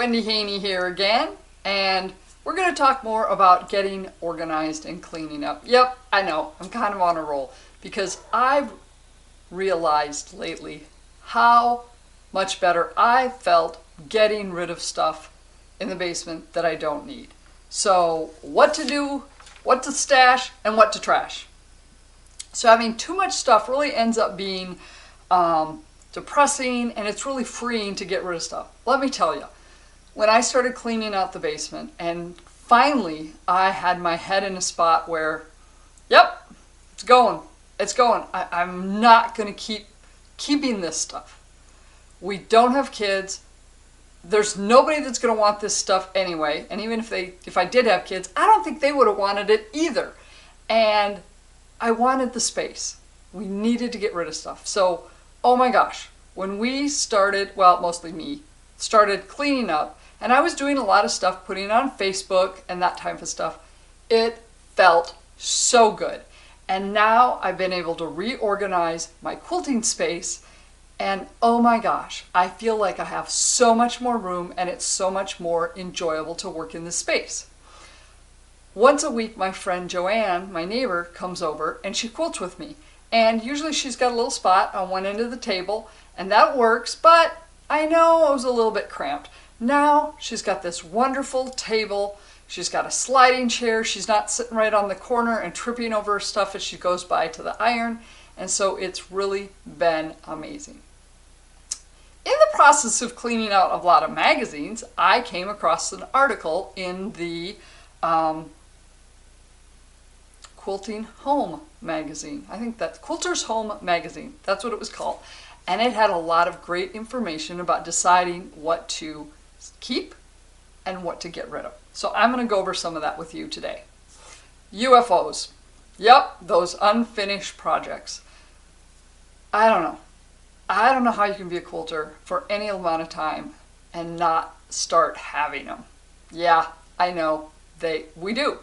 Wendy Haney here again, and we're going to talk more about getting organized and cleaning up. Yep, I know, I'm kind of on a roll because I've realized lately how much better I felt getting rid of stuff in the basement that I don't need. So what to do, what to stash, and what to trash. So having too much stuff really ends up being depressing, and it's really freeing to get rid of stuff. Let me tell you, when I started cleaning out the basement and finally I had my head in a spot where, yep, it's going. I'm not going to keeping this stuff. We don't have kids. There's nobody that's going to want this stuff anyway. And even if I did have kids, I don't think they would have wanted it either. And I wanted the space. We needed to get rid of stuff. So, oh my gosh, when we started, well, mostly me, started cleaning up, and I was doing a lot of stuff, putting it on Facebook and that type of stuff, it felt so good. And now I've been able to reorganize my quilting space, and oh my gosh, I feel like I have so much more room and it's so much more enjoyable to work in this space. Once a week, my friend Joanne, my neighbor, comes over and she quilts with me. And usually she's got a little spot on one end of the table, and that works, but I know I was a little bit cramped. Now she's got this wonderful table. She's got a sliding chair. She's not sitting right on the corner and tripping over her stuff as she goes by to the iron. And so it's really been amazing. In the process of cleaning out a lot of magazines, I came across an article in the Quilting Home magazine. I think that's Quilter's Home magazine. That's what it was called. And it had a lot of great information about deciding what to keep and what to get rid of. So I'm going to go over some of that with you today. UFOs. Yep, those unfinished projects. I don't know how you can be a quilter for any amount of time and not start having them. Yeah, I know, we do.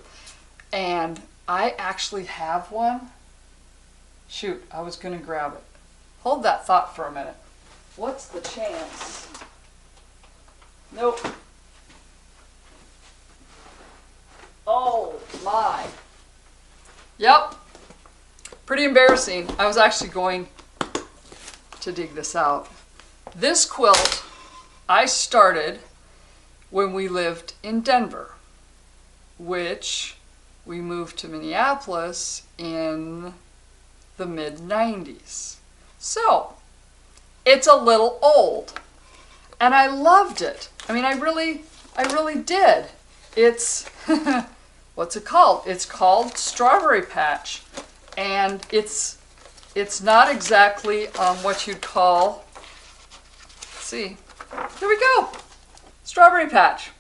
And I actually have one. Shoot, I was going to grab it. Hold that thought for a minute. What's the chance? Nope. Oh my. Yep. Pretty embarrassing. I was actually going to dig this out. This quilt I started when we lived in Denver, which we moved to Minneapolis in the mid-90s. So, it's a little old. And I loved it. I mean, I really did. It's, what's it called? It's called Strawberry Patch. And it's not exactly what you'd call, let's see, here we go. Strawberry Patch.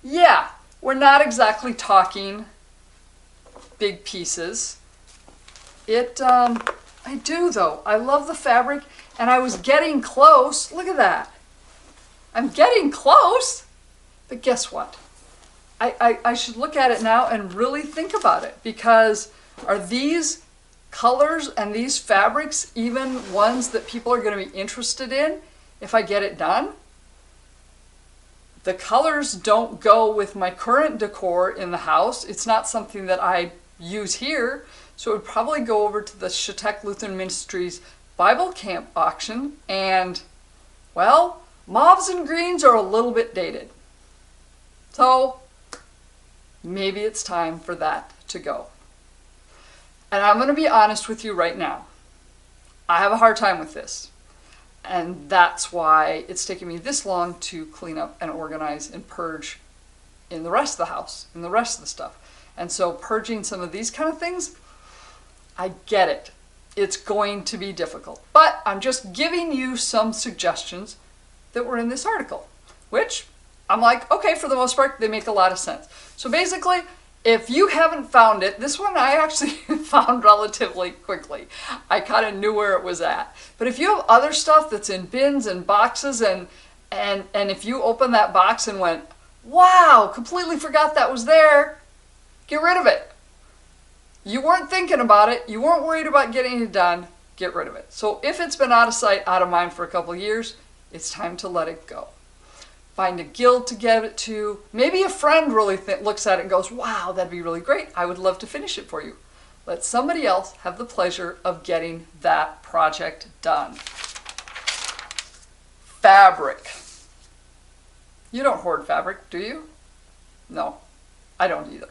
Yeah, we're not exactly talking big pieces. I do though. I love the fabric, and I was getting close. Look at that. I'm getting close. But guess what? I should look at it now and really think about it, because are these colors and these fabrics even ones that people are going to be interested in if I get it done? The colors don't go with my current decor in the house. It's not something that I use here, so it would probably go over to the Shatek Lutheran Ministries Bible Camp auction, and, well, mauves and greens are a little bit dated. So, maybe it's time for that to go. And I'm going to be honest with you right now. I have a hard time with this. And that's why it's taken me this long to clean up and organize and purge in the rest of the house, in the rest of the stuff. And so purging some of these kind of things, I get it. It's going to be difficult. But I'm just giving you some suggestions that were in this article, which I'm like, okay, for the most part, they make a lot of sense. So basically, if you haven't found it, this one I actually found relatively quickly. I kind of knew where it was at. But if you have other stuff that's in bins and boxes, and if you open that box and went, wow, completely forgot that was there, get rid of it. You weren't thinking about it. You weren't worried about getting it done. Get rid of it. So if it's been out of sight, out of mind for a couple of years, it's time to let it go. find a guild to get it to. Maybe a friend really looks at it and goes, wow, that'd be really great. I would love to finish it for you. Let somebody else have the pleasure of getting that project done. Fabric. You don't hoard fabric, do you? No, I don't either.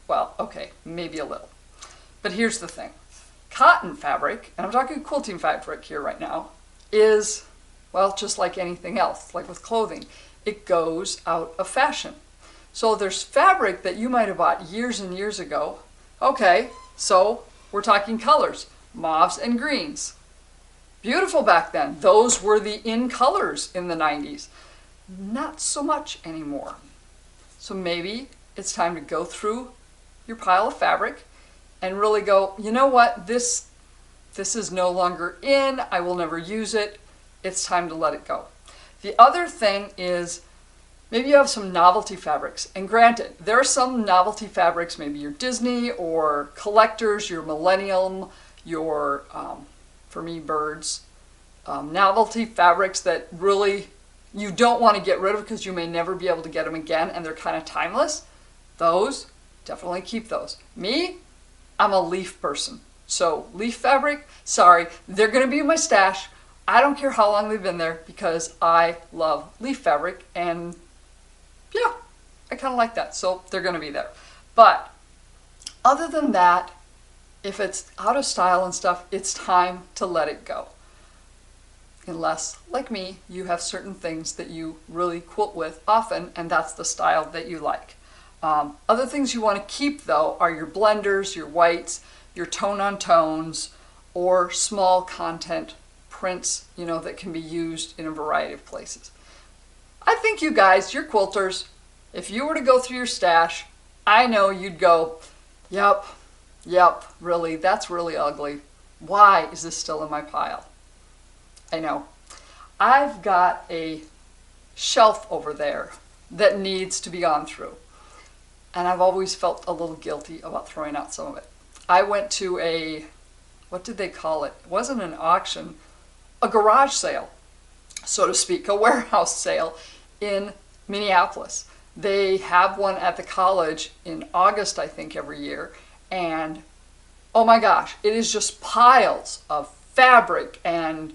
Well, okay, maybe a little. But here's the thing. Cotton fabric, and I'm talking quilting fabric here right now, is, well, just like anything else, like with clothing, it goes out of fashion. So there's fabric that you might have bought years and years ago. Okay, so we're talking colors, mauves and greens. Beautiful back then. Those were the in colors in the 90s. Not so much anymore. So maybe it's time to go through your pile of fabric and really go, you know what, this is no longer in, I will never use it, it's time to let it go. The other thing is, maybe you have some novelty fabrics, and granted, there are some novelty fabrics, maybe your Disney or collectors, your Millennium, your, for me, birds, novelty fabrics that really you don't want to get rid of because you may never be able to get them again and they're kind of timeless. Those, definitely keep those. Me, I'm a leaf person. So leaf fabric, sorry, they're going to be in my stash. I don't care how long they've been there because I love leaf fabric and yeah, I kind of like that. So they're going to be there. But other than that, if it's out of style and stuff, it's time to let it go. Unless, like me, you have certain things that you really quilt with often and that's the style that you like. Other things you want to keep though are your blenders, your whites, your tone-on tones, or small content prints, you know, that can be used in a variety of places. I think you guys, you're quilters, if you were to go through your stash, I know you'd go, yep, really, that's really ugly. Why is this still in my pile? I know. I've got a shelf over there that needs to be gone through. And I've always felt a little guilty about throwing out some of it. I went to a, what did they call it? It wasn't an auction, a garage sale, so to speak, a warehouse sale in Minneapolis. They have one at the college in August, I think, every year. And oh my gosh, it is just piles of fabric and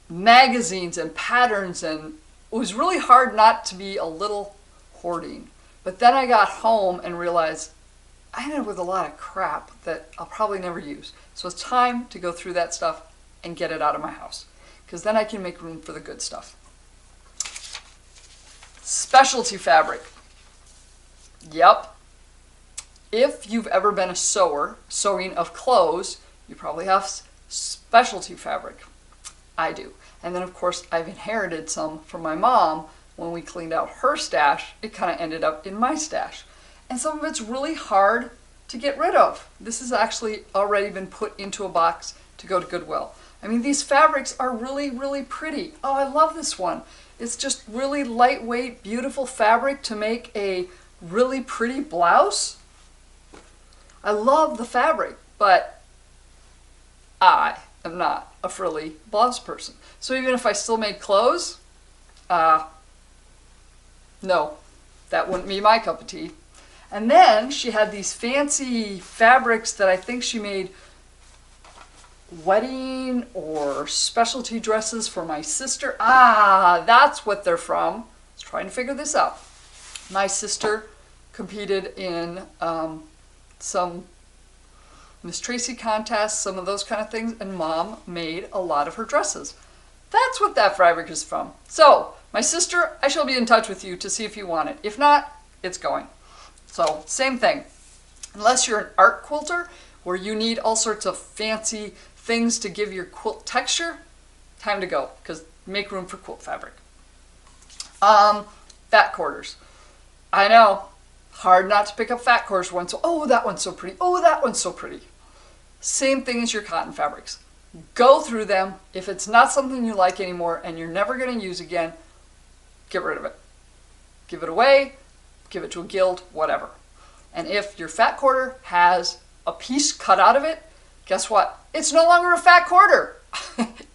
magazines and patterns, and it was really hard not to be a little hoarding. But then I got home and realized I ended up with a lot of crap that I'll probably never use. So it's time to go through that stuff and get it out of my house, because then I can make room for the good stuff. Specialty fabric. Yep. If you've ever been a sewer, sewing of clothes, you probably have specialty fabric. I do. And then of course I've inherited some from my mom. When we cleaned out her stash, it kind of ended up in my stash. And some of it's really hard to get rid of. This has actually already been put into a box to go to Goodwill. I mean, these fabrics are really, really pretty. Oh, I love this one. It's just really lightweight, beautiful fabric to make a really pretty blouse. I love the fabric, but I am not a frilly blouse person. So even if I still made clothes, no, that wouldn't be my cup of tea. And then she had these fancy fabrics that I think she made wedding or specialty dresses for my sister. Ah, that's what they're from. I was trying to figure this out. My sister competed in some Miss Tracy contests, some of those kind of things, and Mom made a lot of her dresses. That's what that fabric is from. So, my sister, I shall be in touch with you to see if you want it. If not, it's going. So, same thing. Unless you're an art quilter, where you need all sorts of fancy things to give your quilt texture, time to go, because make room for quilt fabric. Fat quarters. I know, hard not to pick up fat quarters once. Oh, that one's so pretty. Oh, that one's so pretty. Same thing as your cotton fabrics. Go through them. If it's not something you like anymore and you're never going to use again, get rid of it. Give it away, give it to a guild, whatever. And if your fat quarter has a piece cut out of it, guess what? It's no longer a fat quarter.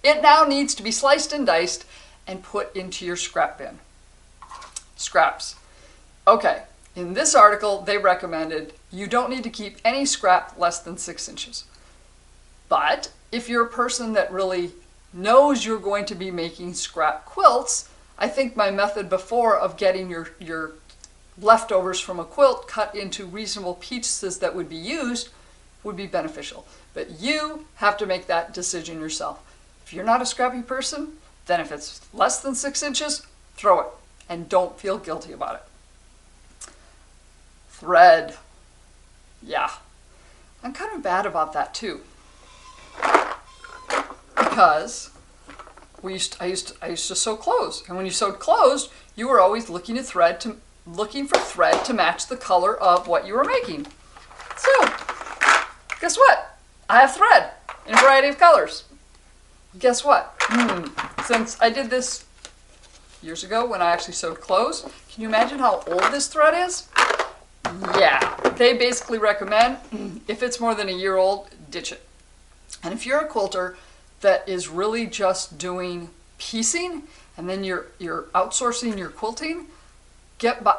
It now needs to be sliced and diced and put into your scrap bin. scraps. Okay, in this article, they recommended you don't need to keep any scrap less than 6 inches. But if you're a person that really knows you're going to be making scrap quilts, I think my method before of getting your leftovers from a quilt cut into reasonable pieces that would be used would be beneficial. But you have to make that decision yourself. If you're not a scrappy person, then if it's less than 6 inches, throw it and don't feel guilty about it. Thread. Yeah, I'm kind of bad about that too. Because I used to sew clothes, and when you sewed clothes, you were always looking for thread to match the color of what you were making. So, guess what? I have thread in a variety of colors. Guess what? Since I did this years ago when I actually sewed clothes, can you imagine how old this thread is? Yeah, they basically recommend if it's more than a year old, ditch it. And if you're a quilter that is really just doing piecing and then you're outsourcing your quilting,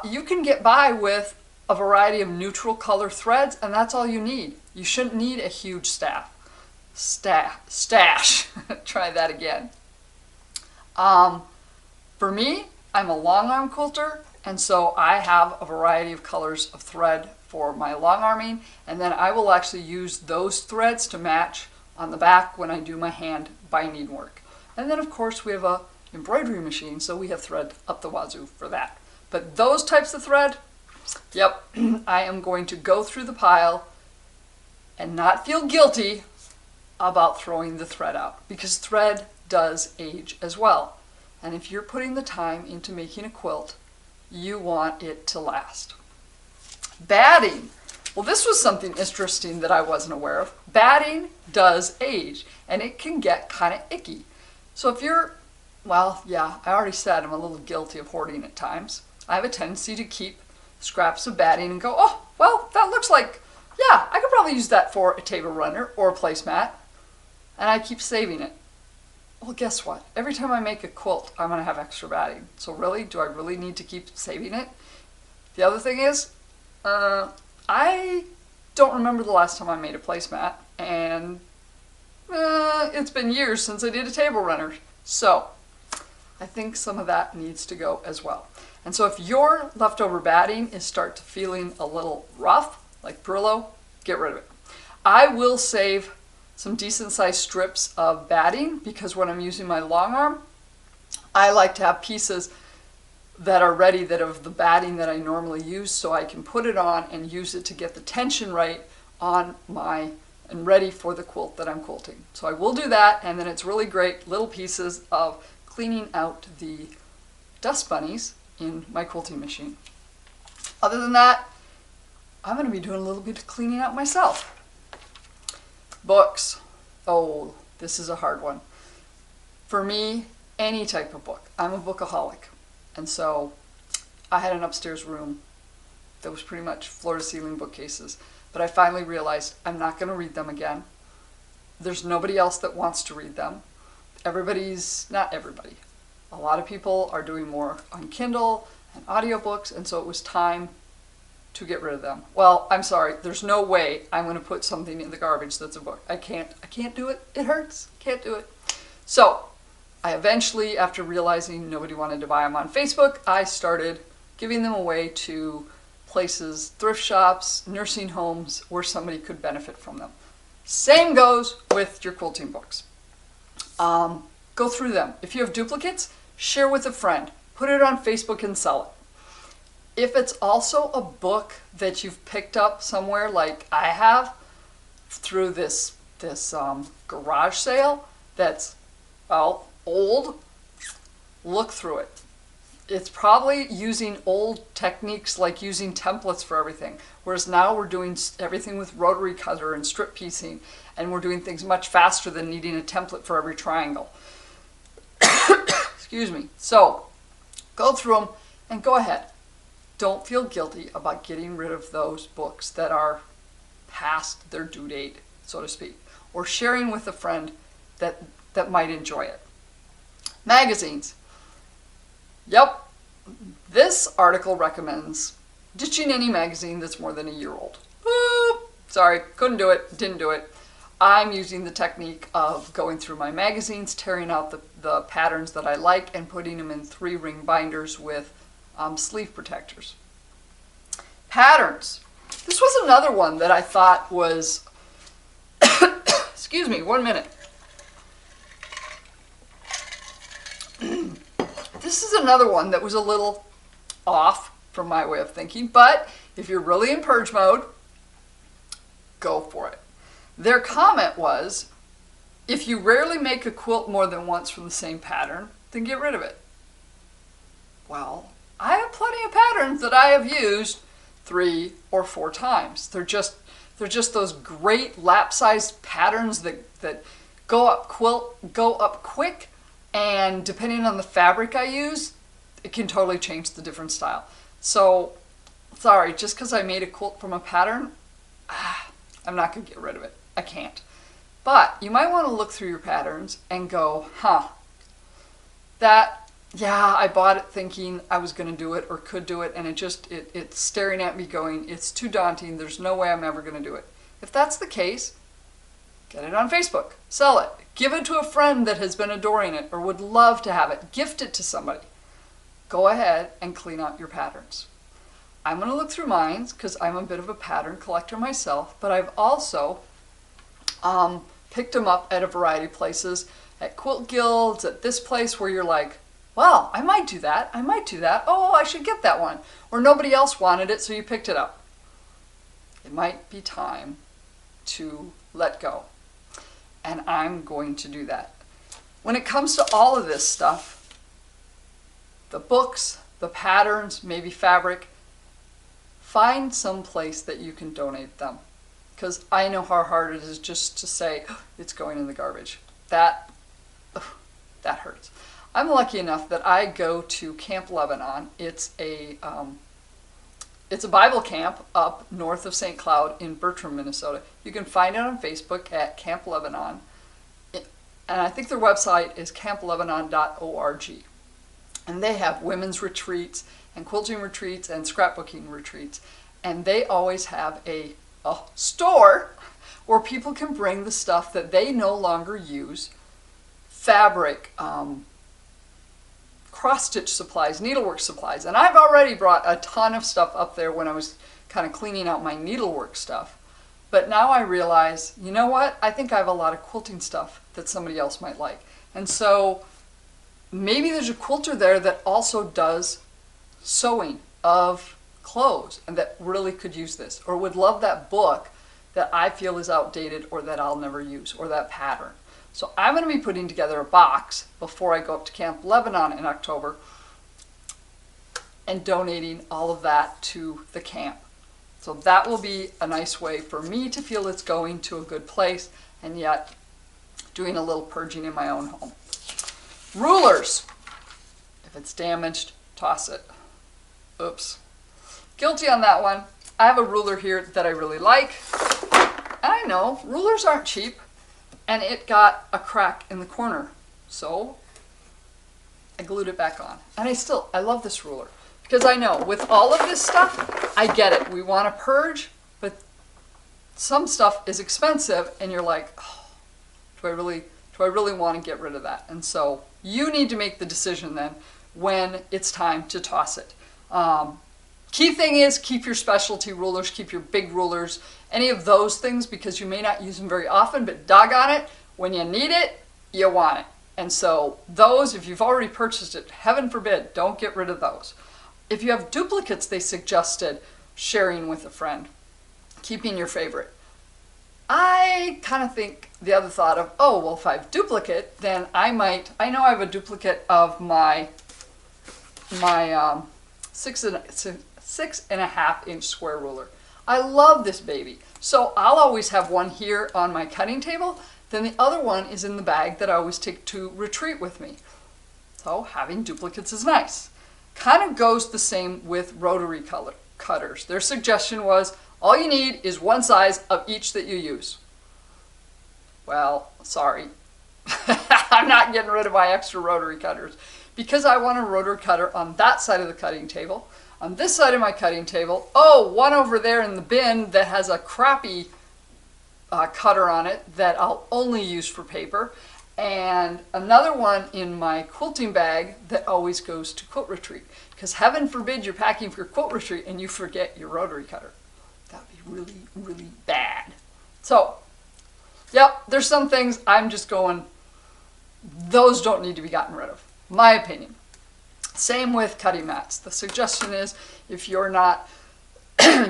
you can get by with a variety of neutral color threads, and that's all you need. You shouldn't need a huge stash. Try that again. For me, I'm a long arm quilter, and so I have a variety of colors of thread for my long arming, and then I will actually use those threads to match on the back when I do my hand binding work. And then of course we have a embroidery machine, so we have thread up the wazoo for that. But those types of thread, yep, I am going to go through the pile and not feel guilty about throwing the thread out, because thread does age as well. And if you're putting the time into making a quilt, you want it to last. Batting. Well, this was something interesting that I wasn't aware of. Batting does age, and it can get kind of icky. So if you're, well, yeah, I already said I'm a little guilty of hoarding at times. I have a tendency to keep scraps of batting and go, oh, well, that looks like, yeah, I could probably use that for a table runner or a placemat. And I keep saving it. Well, guess what? Every time I make a quilt, I'm going to have extra batting. So really, do I really need to keep saving it? The other thing is, I don't remember the last time I made a placemat, and it's been years since I did a table runner. So I think some of that needs to go as well. And so if your leftover batting is start to feeling a little rough, like Brillo, get rid of it. I will save some decent sized strips of batting, because when I'm using my long arm, I like to have pieces that are ready that of the batting that I normally use, so I can put it on and use it to get the tension right on and ready for the quilt that I'm quilting. So I will do that, and then it's really great little pieces of cleaning out the dust bunnies in my quilting machine. Other than that, I'm going to be doing a little bit of cleaning out myself. Books. Oh, this is a hard one. For me, any type of book. I'm a bookaholic. And so I had an upstairs room that was pretty much floor-to-ceiling bookcases. But I finally realized I'm not going to read them again. There's nobody else that wants to read them. Not everybody. A lot of people are doing more on Kindle and audiobooks, and so it was time to get rid of them. Well, I'm sorry, there's no way I'm going to put something in the garbage that's a book. I can't do it. It hurts. Can't do it. So I eventually, after realizing nobody wanted to buy them on Facebook, I started giving them away to places, thrift shops, nursing homes, where somebody could benefit from them. Same goes with your quilting books. Go through them. If you have duplicates, share with a friend. Put it on Facebook and sell it. If it's also a book that you've picked up somewhere, like I have, through this garage sale that's, well, old, look through it. It's probably using old techniques, like using templates for everything. Whereas now we're doing everything with rotary cutter and strip piecing, and we're doing things much faster than needing a template for every triangle. Excuse me. So go through them and go ahead. Don't feel guilty about getting rid of those books that are past their due date, so to speak, or sharing with a friend that might enjoy it. Magazines. Yep, this article recommends ditching any magazine that's more than a year old. Sorry, couldn't do it, didn't do it. I'm using the technique of going through my magazines, tearing out the patterns that I like, and putting them in 3-ring binders with sleeve protectors. Patterns. This was another one that I thought was, excuse me, 1 minute. This is another one that was a little off from my way of thinking, but if you're really in purge mode, go for it. Their comment was, if you rarely make a quilt more than once from the same pattern, then get rid of it. Well, I have plenty of patterns that I have used 3 or 4 times. They're just those great lap-sized patterns that go up quick, and depending on the fabric I use, it can totally change the different style. So, sorry, just because I made a quilt from a pattern, I'm not going to get rid of it. I can't. But you might want to look through your patterns and go, I bought it thinking I was going to do it or could do it, and it's staring at me going, it's too daunting, there's no way I'm ever going to do it. If that's the case, get it on Facebook, sell it, give it to a friend that has been adoring it or would love to have it, gift it to somebody. Go ahead and clean out your patterns. I'm going to look through mine because I'm a bit of a pattern collector myself, but I've also picked them up at a variety of places, at quilt guilds, at this place where you're like, well, I might do that, oh, I should get that one. Or nobody else wanted it, so you picked it up. It might be time to let go. And I'm going to do that. When it comes to all of this stuff, the books, the patterns, maybe fabric, find some place that you can donate them. Because I know how hard it is just to say, it's going in the garbage. That hurts. I'm lucky enough that I go to Camp Lebanon. It's a Bible camp up north of St. Cloud in Bertram, Minnesota. You can find it on Facebook at Camp Lebanon. And I think their website is camplebanon.org. And they have women's retreats and quilting retreats and scrapbooking retreats. And they always have a store where people can bring the stuff that they no longer use, fabric, cross-stitch supplies, needlework supplies. And I've already brought a ton of stuff up there when I was kind of cleaning out my needlework stuff. But now I realize, you know what? I think I have a lot of quilting stuff that somebody else might like. And so maybe there's a quilter there that also does sewing of clothes and that really could use this, or would love that book that I feel is outdated or that I'll never use, or that pattern. So I'm going to be putting together a box before I go up to Camp Lebanon in October and donating all of that to the camp. So that will be a nice way for me to feel it's going to a good place and yet doing a little purging in my own home. Rulers. If it's damaged, toss it. Oops. Guilty on that one. I have a ruler here that I really like. And I know rulers aren't cheap. And it got a crack in the corner. So I glued it back on. And I love this ruler. Because I know with all of this stuff, I get it. We want to purge, but some stuff is expensive and you're like, oh, do I really want to get rid of that? And so you need to make the decision then when it's time to toss it. Key thing is keep your specialty rulers, keep your big rulers, any of those things, because you may not use them very often, but doggone it, when you need it, you want it. And so those, if you've already purchased it, heaven forbid, don't get rid of those. If you have duplicates, they suggested sharing with a friend, keeping your favorite. I kind of think the other thought of, oh, well, if I have duplicate, then I know I have a duplicate of my 6.5 inch square ruler. I love this baby. So I'll always have one here on my cutting table. Then the other one is in the bag that I always take to retreat with me. So having duplicates is nice. Kind of goes the same with rotary cutters. Their suggestion was all you need is one size of each that you use. Well, sorry. I'm not getting rid of my extra rotary cutters because I want a rotary cutter on that side of the cutting table. On this side of my cutting table, oh, one over there in the bin that has a crappy cutter on it that I'll only use for paper, and another one in my quilting bag that always goes to quilt retreat. Because heaven forbid you're packing for quilt retreat and you forget your rotary cutter. That'd be really, really bad. So, yep, there's some things I'm just going, those don't need to be gotten rid of. My opinion. Same with cutting mats. The suggestion is if you're not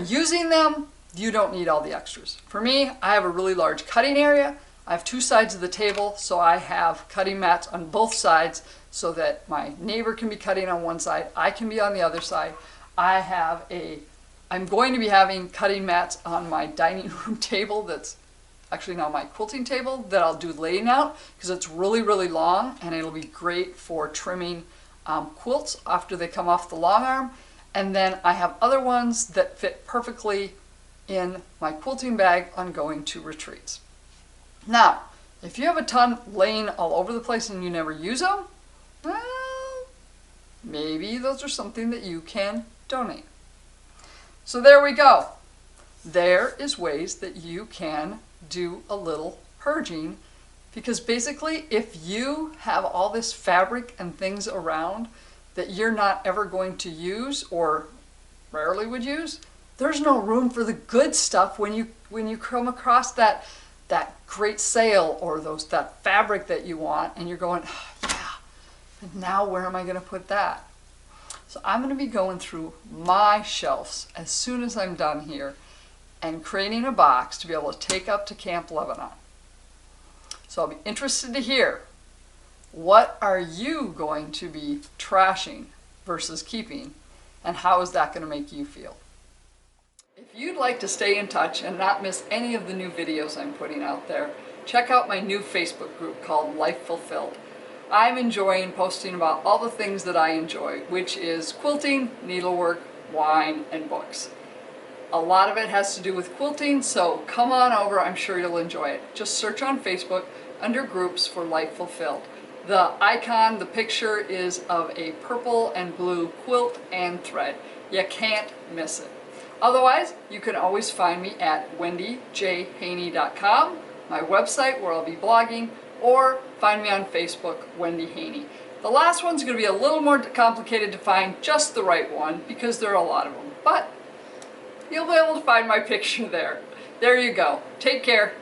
using them, you don't need all the extras. For me, I have a really large cutting area. I have two sides of the table, so I have cutting mats on both sides so that my neighbor can be cutting on one side, I can be on the other side. I'm going to be having cutting mats on my dining room table that's actually now my quilting table that I'll do laying out because it's really, really long and it'll be great for trimming quilts after they come off the long arm. And then I have other ones that fit perfectly in my quilting bag on going to retreats. Now, if you have a ton laying all over the place and you never use them, well, maybe those are something that you can donate. So there we go. There is ways that you can do a little purging, because basically if you have all this fabric and things around that you're not ever going to use or rarely would use, there's no room for the good stuff when you come across that great sale or that fabric that you want and you're going, oh, yeah, and now where am I going to put that? So I'm going to be going through my shelves as soon as I'm done here and creating a box to be able to take up to Camp Lebanon. So I'll be interested to hear, what are you going to be trashing versus keeping, and how is that going to make you feel? If you'd like to stay in touch and not miss any of the new videos I'm putting out there, check out my new Facebook group called Life Fulfilled. I'm enjoying posting about all the things that I enjoy, which is quilting, needlework, wine, and books. A lot of it has to do with quilting, so come on over, I'm sure you'll enjoy it. Just search on Facebook under groups for Life Fulfilled. The icon, the picture is of a purple and blue quilt and thread. You can't miss it. Otherwise, you can always find me at wendyjhaney.com, my website where I'll be blogging, or find me on Facebook, Wendy Haney. The last one's going to be a little more complicated to find just the right one because there are a lot of them, but you'll be able to find my picture there. There you go. Take care.